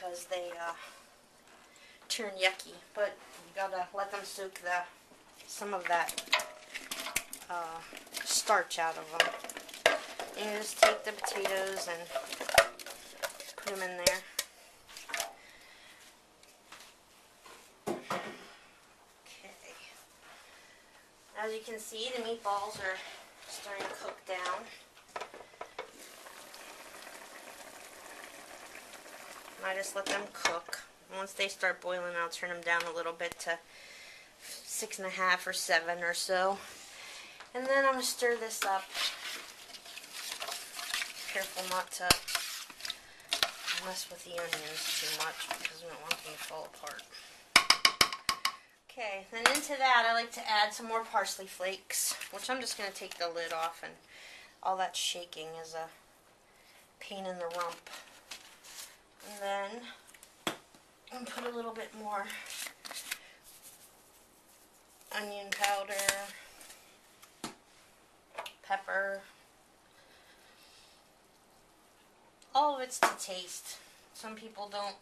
because they turn yucky. But you gotta let them soak some of that starch out of them. And you just take the potatoes and put them in there. Okay. As you can see, the meatballs are starting to cook down. And I just let them cook. Once they start boiling, I'll turn them down a little bit to 6.5 or 7 or so. And then I'm going to stir this up. Careful not to mess with the onions too much because we don't want them to fall apart. Okay, then into that I like to add some more parsley flakes, which I'm just going to take the lid off, and all that shaking is a pain in the rump. And then I'm going to put a little bit more onion powder, pepper. All of it's to taste. Some people don't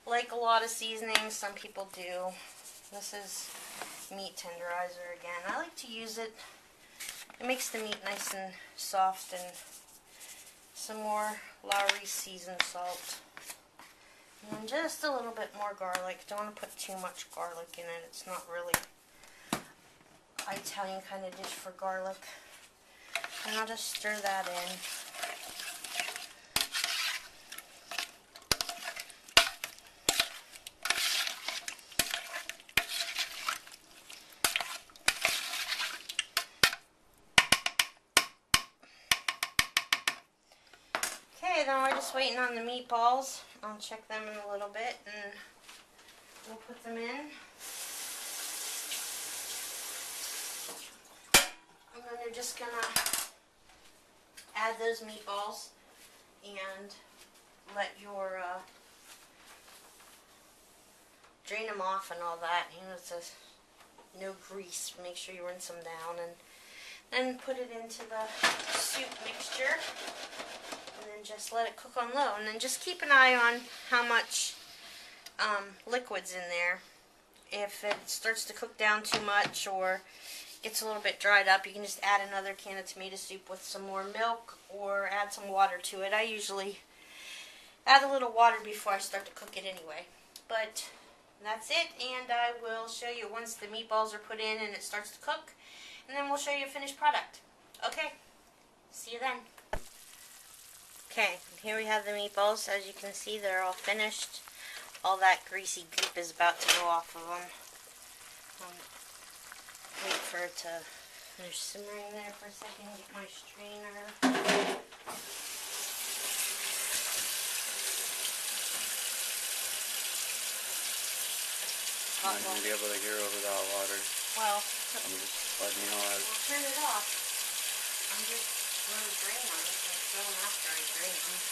like a lot of seasoning, some people do. This is meat tenderizer again. I like to use it. It makes the meat nice and soft, and some more Lowry seasoned salt. And then just a little bit more garlic. Don't want to put too much garlic in it. It's not really an Italian kind of dish for garlic. And I'll just stir that in. Okay, then we're just waiting on the meatballs. I'll check them in a little bit and we'll put them in. And then you're just gonna add those meatballs and let your drain them off and all that. You know, it's no grease. Make sure you rinse them down, and then put it into the soup mixture. And then just let it cook on low. And then just keep an eye on how much liquid's in there. If it starts to cook down too much or gets a little bit dried up, you can just add another can of tomato soup with some more milk or add some water to it. I usually add a little water before I start to cook it anyway. But that's it, and I will show you once the meatballs are put in and it starts to cook, and then we'll show you a finished product. Okay, see you then. Okay, here we have the meatballs. As you can see, they're all finished. All that greasy goop is about to go off of them. Wait for it to finish simmering there for a second. Get my strainer. I'm not going to be able to hear over that water. Well, I'm just letting you know. We'll turn it off. I'm just going to drain them and fill them after I drain them.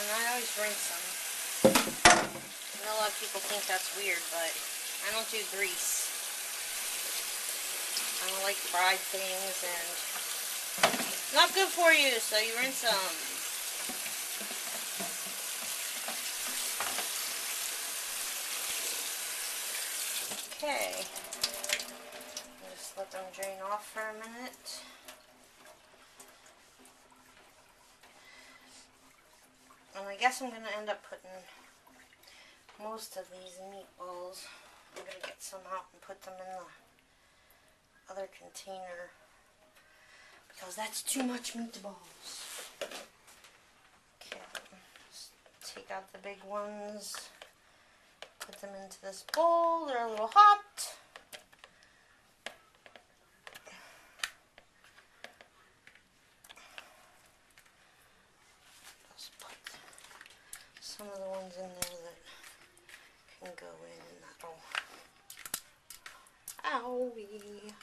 I always rinse them. I know a lot of people think that's weird, but I don't do grease. I don't like fried things, and it's not good for you, so you rinse them. Okay. Just let them drain off for a minute. And I guess I'm going to end up putting most of these meatballs. I'm going to get some out and put them in the other container because that's too much meatballs. Okay, just take out the big ones, put them into this bowl. They're a little hot. Some of the ones in there that can go in, and that'll... Owie!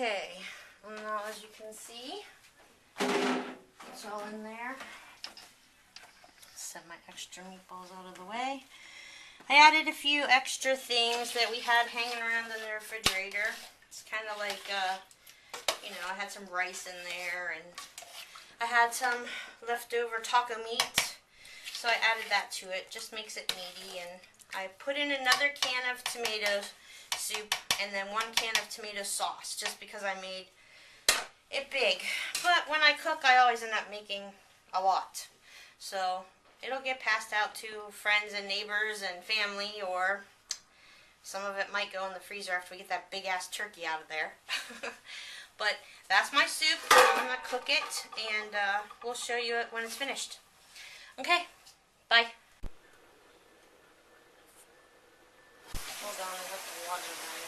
Okay, now as you can see, it's all in there. Set my extra meatballs out of the way. I added a few extra things that we had hanging around in the refrigerator. It's kind of like, you know, I had some rice in there, and I had some leftover taco meat, so I added that to it. Just makes it meaty. And I put in another can of tomato soup and then 1 can of tomato sauce, just because I made it big. But when I cook, I always end up making a lot. So it'll get passed out to friends and neighbors and family, or some of it might go in the freezer after we get that big ass turkey out of there. But that's my soup. I'm going to cook it, and we'll show you it when it's finished. Okay, bye. Hold on, I have the water running.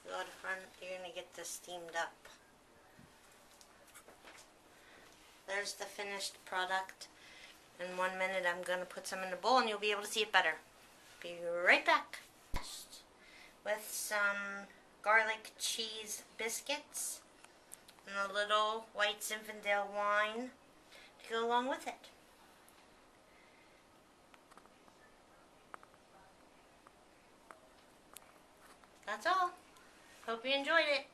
Good, hon. You're going to get this steamed up. There's the finished product. In 1 minute, I'm going to put some in the bowl and you'll be able to see it better. Be right back. With some garlic cheese biscuits and a little white Zinfandel wine to go along with it. That's all. Hope you enjoyed it.